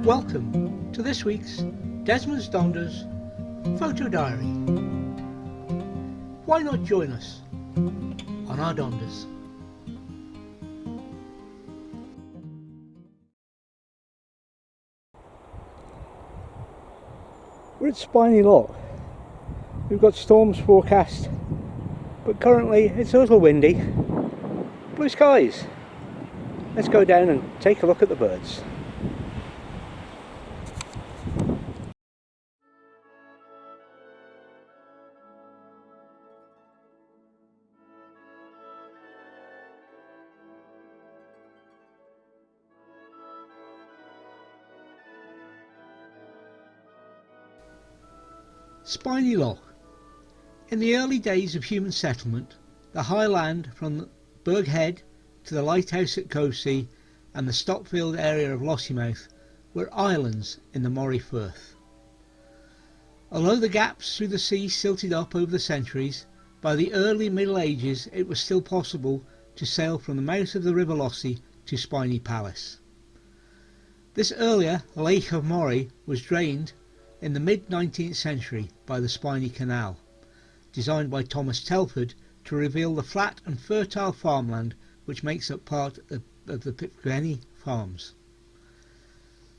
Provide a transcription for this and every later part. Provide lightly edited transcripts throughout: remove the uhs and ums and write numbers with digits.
Welcome to this week's Desmond's Donder's Photo Diary. Why not join us on our Donders? We're at Spynie Loch. We've got storms forecast, but currently it's a little windy. Blue skies. Let's go down and take a look at the birds. Spynie Loch. In the early days of human settlement, the highland from Burghead to the lighthouse at Covesea and the Stotfield area of Lossiemouth were islands in the Moray Firth. Although the gaps through the sea silted up over the centuries, by the early Middle Ages it was still possible to sail from the mouth of the River Lossie to Spynie Palace. This earlier Laich of Moray was drained in the mid-19th century by the Spynie Canal, designed by Thomas Telford to reveal the flat and fertile farmland which makes up part of the Pitgaveny Farms.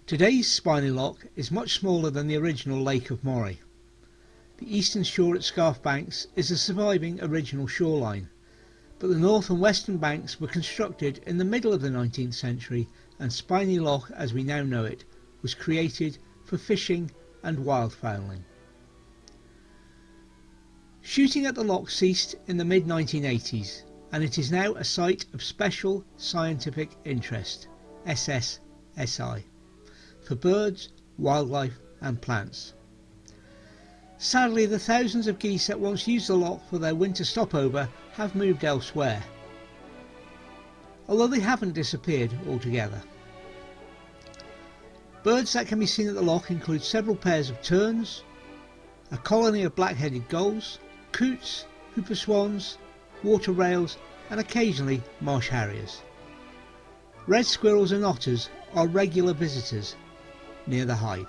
Today's Spynie Loch is much smaller than the original Laich of Moray. The eastern shore at Scarffbanks is a surviving original shoreline, but the north and western banks were constructed in the middle of the 19th century, and Spynie Loch as we now know it was created for fishing and wildfowling. Shooting at the loch ceased in the mid-1980s, and it is now a site of special scientific interest (SSSI) for birds, wildlife and plants. Sadly, the thousands of geese that once used the loch for their winter stopover have moved elsewhere, although they haven't disappeared altogether. Birds that can be seen at the loch include several pairs of terns, a colony of black-headed gulls, coots, whooper swans, water rails and occasionally marsh harriers. Red squirrels and otters are regular visitors near the Hyde.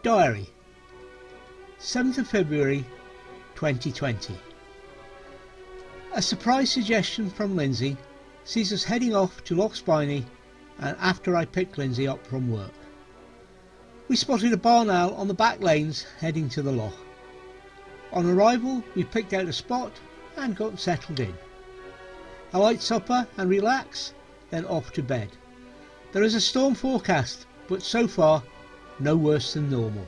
Diary, 7th of February 2020. A surprise suggestion from Lindsay sees us heading off to Loch Spynie, and after I picked Lindsay up from work. We spotted a barn owl on the back lanes heading to the loch. On arrival we picked out a spot and got settled in. A light supper and relax, then off to bed. There is a storm forecast, but so far no worse than normal.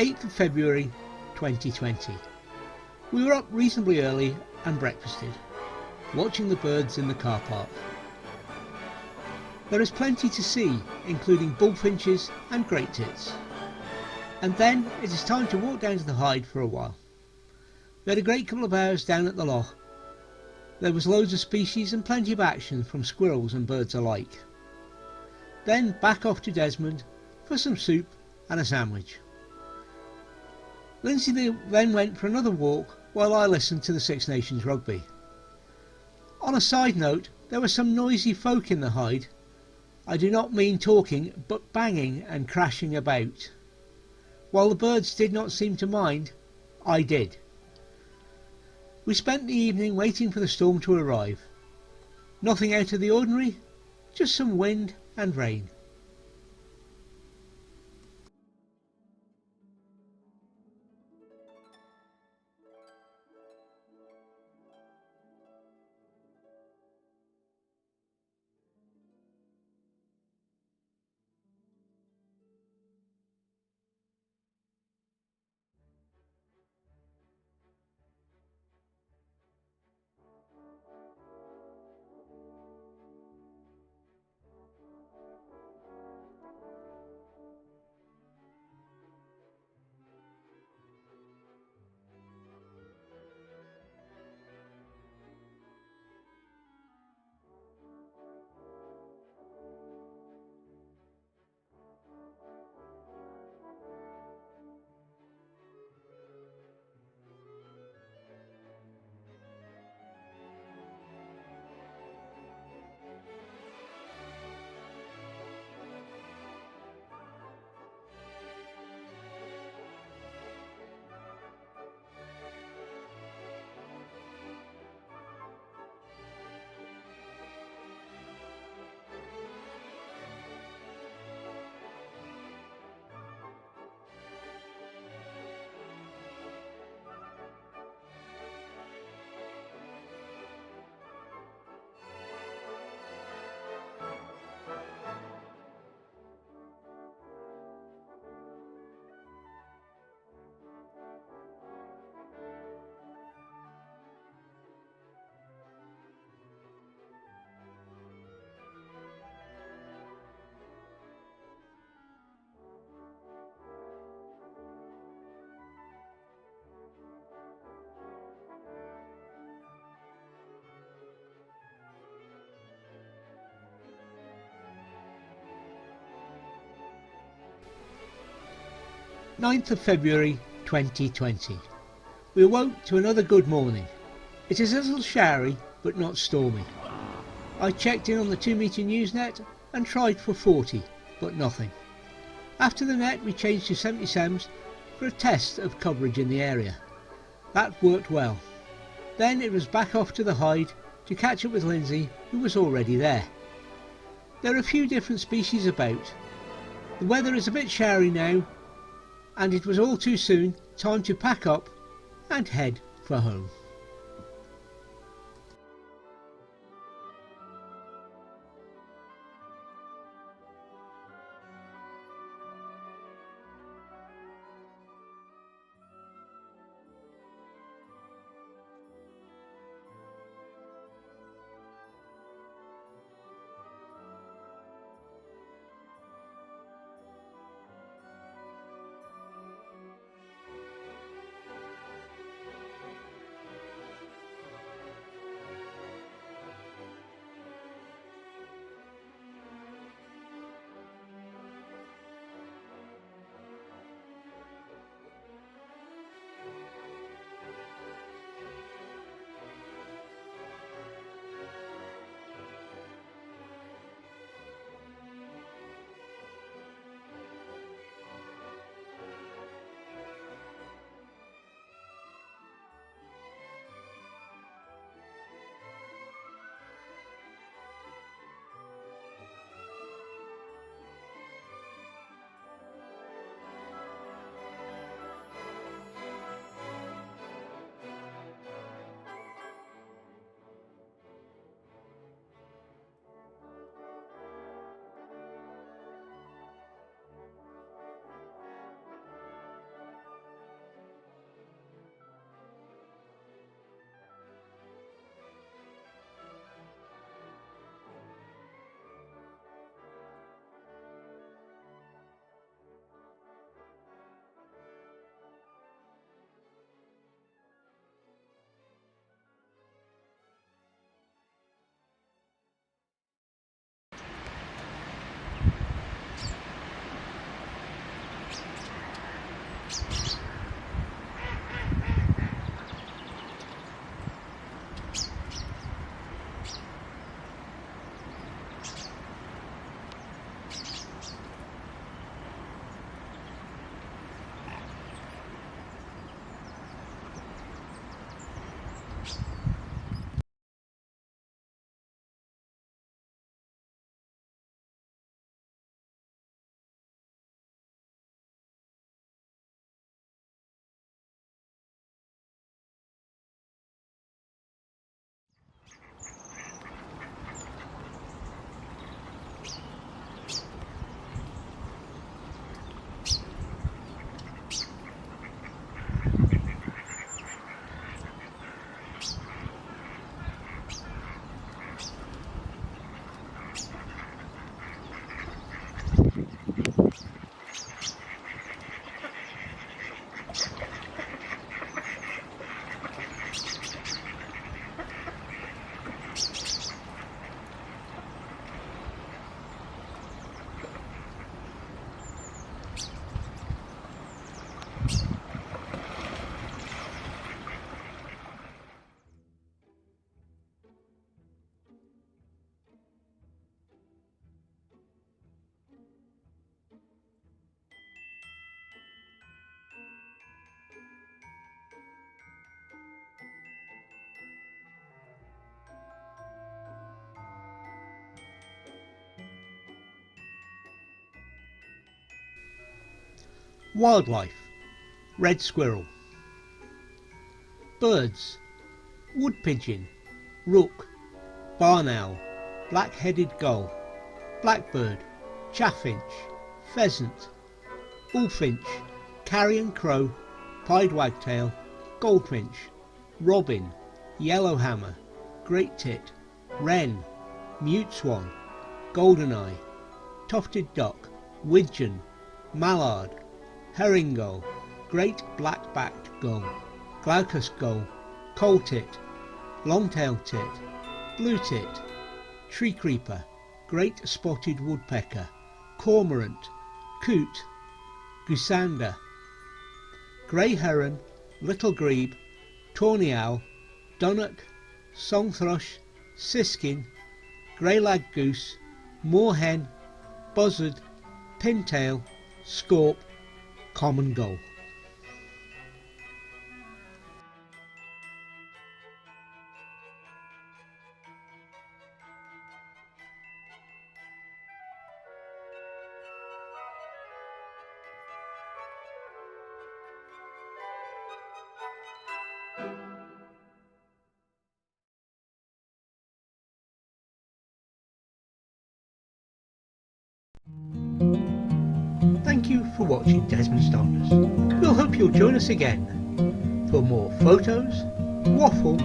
8th of February 2020. We were up reasonably early and breakfasted, watching the birds in the car park. There is plenty to see, including bullfinches and great tits. And then it is time to walk down to the Hyde for a while. We had a great couple of hours down at the loch. There was loads of species and plenty of action from squirrels and birds alike. Then back off to Desmond for some soup and a sandwich. Lindsay then went for another walk while I listened to the Six Nations rugby. On a side note, there were some noisy folk in the Hyde. I do not mean talking, but banging and crashing about. While the birds did not seem to mind, I did. We spent the evening waiting for the storm to arrive. Nothing out of the ordinary, just some wind and rain. Ninth of February 2020. We awoke to another good morning. It is a little showery but not stormy. I checked in on the 2-metre news net and tried for 40 but nothing. After the net we changed to 77s for a test of coverage in the area. That worked well. Then it was back off to the Hyde to catch up with Lindsay, who was already there. There are a few different species about. The weather is a bit showery now, and it was all too soon time to pack up and head for home. Wildlife: red squirrel. Birds: wood pigeon, rook, barn owl, black-headed gull, blackbird, chaffinch, pheasant, bullfinch, carrion crow, pied wagtail, goldfinch, robin, yellowhammer, great tit, wren, mute swan, goldeneye, tufted duck, widgeon, mallard, herring gull, great black-backed gull, glaucous gull, coal tit, long-tailed tit, blue tit, tree creeper, great spotted woodpecker, cormorant, coot, goosander, grey heron, little grebe, tawny owl, dunnock, song thrush, siskin, grey lag goose, moorhen, buzzard, pintail, scaup, common gull. Thank you for watching Desmond's Donders. We'll hope you'll join us again for more photos, waffle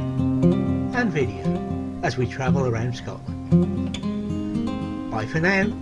and video as we travel around Scotland. Bye for now.